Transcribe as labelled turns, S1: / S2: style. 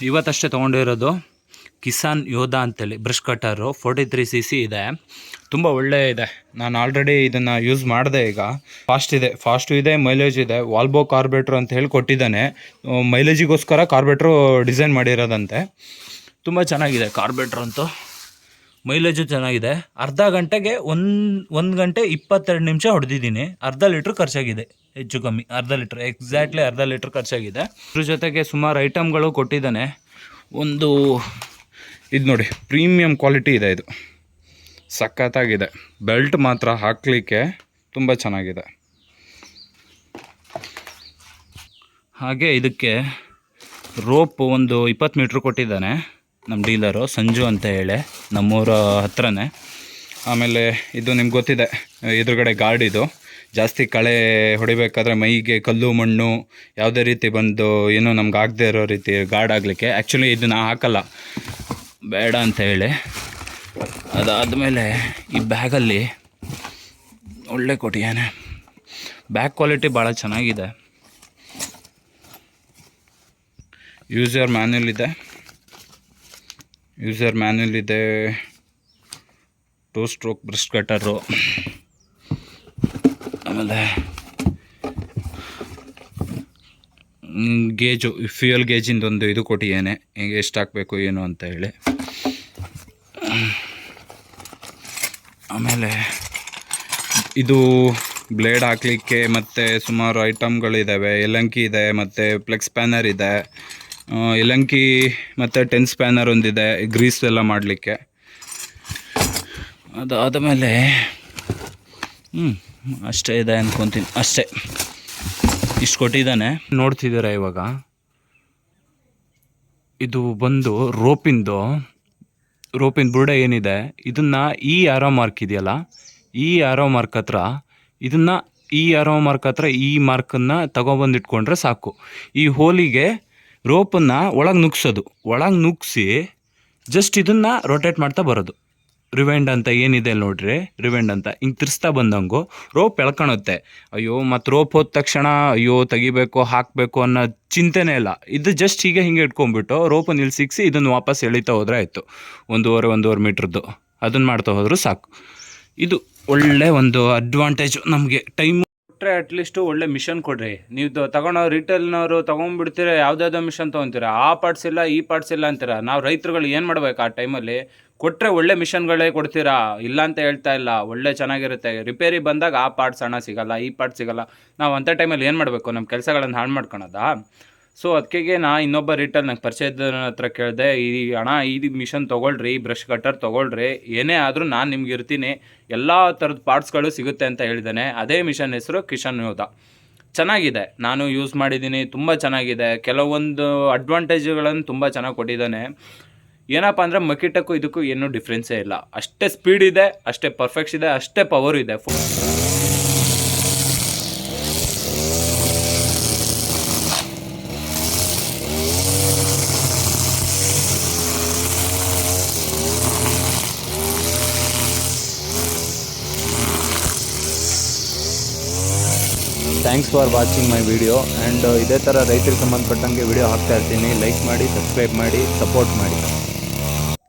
S1: ಇವತ್ತಷ್ಟೇ ತೊಗೊಂಡಿರೋದು ಕಿಸಾನ್ ಯೋಧಾ ಅಂತೇಳಿ brush ಕಟ್ಟರು 43cc ಇದೆ. ತುಂಬ ಒಳ್ಳೆ ಇದೆ. ನಾನು ಆಲ್ರೆಡಿ ಇದನ್ನು ಯೂಸ್ ಮಾಡಿದೆ. ಈಗ ಫಾಸ್ಟು ಇದೆ, ಮೈಲೇಜ್ ಇದೆ. ವಾಲ್ಬೋ ಕಾರ್ಬೇಟ್ರು ಅಂತ ಹೇಳಿ ಕೊಟ್ಟಿದ್ದಾನೆ. ಮೈಲೇಜಿಗೋಸ್ಕರ ಕಾರ್ಬೇಟ್ರು ಡಿಸೈನ್ ಮಾಡಿರೋದಂತೆ. ತುಂಬ ಚೆನ್ನಾಗಿದೆ ಕಾರ್ಬೇಟ್ರ್ ಅಂತೂ. ಮೈಲೇಜು ಚೆನ್ನಾಗಿದೆ. ಅರ್ಧ ಗಂಟೆಗೆ ಒಂದು ಗಂಟೆ 22 ನಿಮಿಷ ಹೊಡೆದಿದ್ದೀನಿ. ಅರ್ಧ ಲೀಟ್ರ್ ಖರ್ಚಾಗಿದೆ, ಹೆಚ್ಚು ಕಮ್ಮಿ ಎಕ್ಸಾಕ್ಟ್ಲಿ ಅರ್ಧ ಲೀಟ್ರ್ ಖರ್ಚಾಗಿದೆ. ಇದ್ರ ಜೊತೆಗೆ ಸುಮಾರು ಐಟಮ್ಗಳು ಕೊಟ್ಟಿದ್ದಾನೆ. ಒಂದು ಇದು ನೋಡಿ, ಪ್ರೀಮಿಯಂ ಕ್ವಾಲಿಟಿ ಇದೆ. ಇದು ಸಖತ್ತಾಗಿದೆ. ಬೆಲ್ಟ್ ಮಾತ್ರ ಹಾಕಲಿಕ್ಕೆ ತುಂಬ ಚೆನ್ನಾಗಿದೆ. ಹಾಗೆ ಇದಕ್ಕೆ ರೋಪ್ ಒಂದು 20 ಮೀಟ್ರ್ ಕೊಟ್ಟಿದ್ದಾನೆ ನಮ್ಮ ಡೀಲರು ಸಂಜು ಅಂತ ಹೇಳಿ, ನಮ್ಮೂರ ಹತ್ರನೇ. ಆಮೇಲೆ ಇದು ನಿಮ್ಗೆ ಗೊತ್ತಿದೆ, ಎದುರುಗಡೆ ಗಾರ್ಡ್. ಇದು ಜಾಸ್ತಿ ಕಳೆ ಹೊಡಿಬೇಕಾದ್ರೆ ಮೈಗೆ ಕಲ್ಲು ಮಣ್ಣು ಯಾವುದೇ ರೀತಿ ಬಂದು ಏನೂ ನಮ್ಗೆ ಆಗದೆ ಇರೋ ರೀತಿ ಗಾರ್ಡ್ ಆಗಲಿಕ್ಕೆ. ಆ್ಯಕ್ಚುಲಿ ಇದನ್ನು ಹಾಕಲ್ಲ, ಬೇಡ ಅಂತ ಹೇಳಿ. ಅದಾದಮೇಲೆ ಈ ಬ್ಯಾಗಲ್ಲಿ ಒಳ್ಳೆ ಕೊಟ್ಟಿಯಾನೆ. ಬ್ಯಾಗ್ ಕ್ವಾಲಿಟಿ ಭಾಳ ಚೆನ್ನಾಗಿದೆ. ಯೂಸರ್ ಮ್ಯಾನ್ಯಲ್ ಇದೆ. 2 ಸ್ಟ್ರೋಕ್ ಬ್ರಷ್ ಕಟ್ಟರು. ಆಮೇಲೆ ಗೇಜು, ಫ್ಯೂಯಲ್ ಗೇಜಿಂದೊಂದು ಇದು ಕೊಟ್ಟಿದ್ದೇನೆ, ಹೇಗೆ ಎಷ್ಟು ಹಾಕಬೇಕು ಏನು ಅಂತ ಹೇಳಿ. ಆಮೇಲೆ ಇದು ಬ್ಲೇಡ್ ಹಾಕಲಿಕ್ಕೆ ಮತ್ತು ಸುಮಾರು ಐಟಮ್ಗಳಿದ್ದಾವೆ. ಯಲಂಕಿ ಇದೆ, ಮತ್ತು ಪ್ಲೆಕ್ಸ್ ಸ್ಪ್ಯಾನರ್ ಇದೆ. ಯಲಂಕಿ ಮತ್ತು 10 ಸ್ಪ್ಯಾನರ್ ಒಂದಿದೆ, ಗ್ರೀಸ್ ಎಲ್ಲ ಮಾಡಲಿಕ್ಕೆ. ಅದಾದಮೇಲೆ ಅಷ್ಟೇ ಇದೆ ಅಂದ್ಕೊತೀನಿ. ಅಷ್ಟೇ, ಇಷ್ಟು ಕೊಟ್ಟಿದ್ದಾನೆ. ನೋಡ್ತಿದ್ದೀರಾ ಇವಾಗ, ಇದು ಬಂದು ರೋಪಿನ ಬುರುಡೆ ಏನಿದೆ, ಇದನ್ನು ಈ ಆರೋ ಮಾರ್ಕ್ ಇದೆಯಲ್ಲ, ಈ ಆರೋ ಮಾರ್ಕ್ ಹತ್ರ ಈ ಮಾರ್ಕನ್ನು ತಗೊಬಂದಿಟ್ಕೊಂಡ್ರೆ ಸಾಕು. ಈ ಹೋಲಿಗೆ ರೋಪನ್ನು ಒಳಗೆ ನುಗ್ಗಿಸಿ ಜಸ್ಟ್ ಇದನ್ನು ರೊಟೇಟ್ ಮಾಡ್ತಾ ಬರೋದು. ರಿವೈಂಡ್ ಅಂತ ಏನಿದೆ ನೋಡ್ರಿ, ರಿವೈಂಡ್ ಅಂತ ಹಿಂಗೆ ತಿರ್ಸ್ತಾ ಬಂದಂಗು ರೋಪ್ ಎಳ್ಕೊಳುತ್ತೆ. ಅಯ್ಯೋ ಮತ್ತು ರೋಪ್ ಹೋದ ತಕ್ಷಣ ಅಯ್ಯೋ ತೆಗಿಬೇಕು ಹಾಕಬೇಕು ಅನ್ನೋ ಚಿಂತೆನೇ ಇಲ್ಲ. ಇದು ಜಸ್ಟ್ ಹಿಂಗೆ ಇಟ್ಕೊಂಡ್ಬಿಟ್ಟು ರೋಪನ್ನು ಇಲ್ಲಿ ಸಿಕ್ಕಿಸಿ ಇದನ್ನು ವಾಪಸ್ ಎಳಿತಾ ಹೋದ್ರೆ ಆಯಿತು. 1.5 ಮೀಟ್ರದ್ದು ಅದನ್ನು ಮಾಡ್ತಾ ಹೋದರೂ ಸಾಕು. ಇದು ಒಳ್ಳೆ ಒಂದು ಅಡ್ವಾಂಟೇಜು ನಮಗೆ. ಟೈಮ್ ಕೊಟ್ಟರೆ ಅಟ್ಲೀಸ್ಟು ಒಳ್ಳೆ ಮಿಷನ್ ಕೊಡ್ರಿ. ನೀವು ತಗೊಳ್ಳೋ ರಿಟೇಲ್ನವರು ತೊಗೊಂಡ್ಬಿಡ್ತೀರ, ಯಾವುದಾವುದೋ ಮಿಷನ್ ತೊಗೊತೀರ, ಆ ಪಾರ್ಟ್ಸ್ ಇಲ್ಲ ಈ ಪಾರ್ಟ್ಸ್ ಇಲ್ಲ ಅಂತೀರ. ನಾವು ರೈತರುಗಳು ಏನು ಮಾಡ್ಬೇಕು ಆ ಟೈಮಲ್ಲಿ? ಕೊಟ್ಟರೆ ಒಳ್ಳೆ ಮಿಷನ್ಗಳೇ ಕೊಡ್ತೀರಾ, ಇಲ್ಲ ಅಂತ ಹೇಳ್ತಾ ಇಲ್ಲ. ಒಳ್ಳೆ ಚೆನ್ನಾಗಿರುತ್ತೆ. ರಿಪೇರಿ ಬಂದಾಗ ಆ ಪಾರ್ಟ್ಸ್ ಹಣ ಸಿಗೋಲ್ಲ, ಈ ಪಾರ್ಟ್ಸ್ ಸಿಗೋಲ್ಲ. ನಾವು ಅಂಥ ಟೈಮಲ್ಲಿ ಏನು ಮಾಡಬೇಕು? ನಮ್ಮ ಕೆಲಸಗಳನ್ನು ಹಾಳು ಮಾಡ್ಕೊಳೋದಾ? ಸೊ ಅದಕ್ಕೆ ನಾ ಇನ್ನೊಬ್ಬ ರಿಟೇಲ್ ನಂಗೆ ಪರಿಚಯದ ಹತ್ರ ಕೇಳಿದೆ, ಈ ಮಿಷನ್ ತೊಗೊಳ್ರಿ, ಈ ಬ್ರಷ್ ಕಟ್ಟರ್ ತೊಗೊಳ್ರಿ, ಏನೇ ಆದರೂ ನಾನು ನಿಮ್ಗೆ ಇರ್ತೀನಿ, ಎಲ್ಲ ಥರದ ಪಾರ್ಟ್ಸ್ಗಳು ಸಿಗುತ್ತೆ ಅಂತ ಹೇಳಿದ್ದಾನೆ. ಅದೇ ಮಿಷನ್ ಹೆಸರು ಕಿಸಾನ್ ಯೋಧಾ. ಚೆನ್ನಾಗಿದೆ, ನಾನು ಯೂಸ್ ಮಾಡಿದ್ದೀನಿ, ತುಂಬ ಚೆನ್ನಾಗಿದೆ. ಕೆಲವೊಂದು ಅಡ್ವಾಂಟೇಜ್ಗಳನ್ನು ತುಂಬ ಚೆನ್ನಾಗಿ ಕೊಟ್ಟಿದ್ದಾನೆ. ಏನಪ್ಪ ಅಂದರೆ ಮಕಿಟಕ್ಕೂ ಇದಕ್ಕೂ ಏನೂ ಡಿಫ್ರೆನ್ಸೇ ಇಲ್ಲ. ಅಷ್ಟೇ ಸ್ಪೀಡ್ ಇದೆ, ಅಷ್ಟೇ ಪರ್ಫೆಕ್ಟ್ಸ್ ಇದೆ, ಅಷ್ಟೇ ಪವರ್ ಇದೆ. Thanks for watching my video. And ಇದೇ ಥರ ರೈತರಿಗೆ ಸಂಬಂಧಪಟ್ಟಂಗೆ ವಿಡಿಯೋ ಹಾಕ್ತಾ ಇರ್ತೀನಿ. ಲೈಕ್ ಮಾಡಿ, ಸಬ್ಸ್ಕ್ರೈಬ್ ಮಾಡಿ, ಸಪೋರ್ಟ್ ಮಾಡಿ.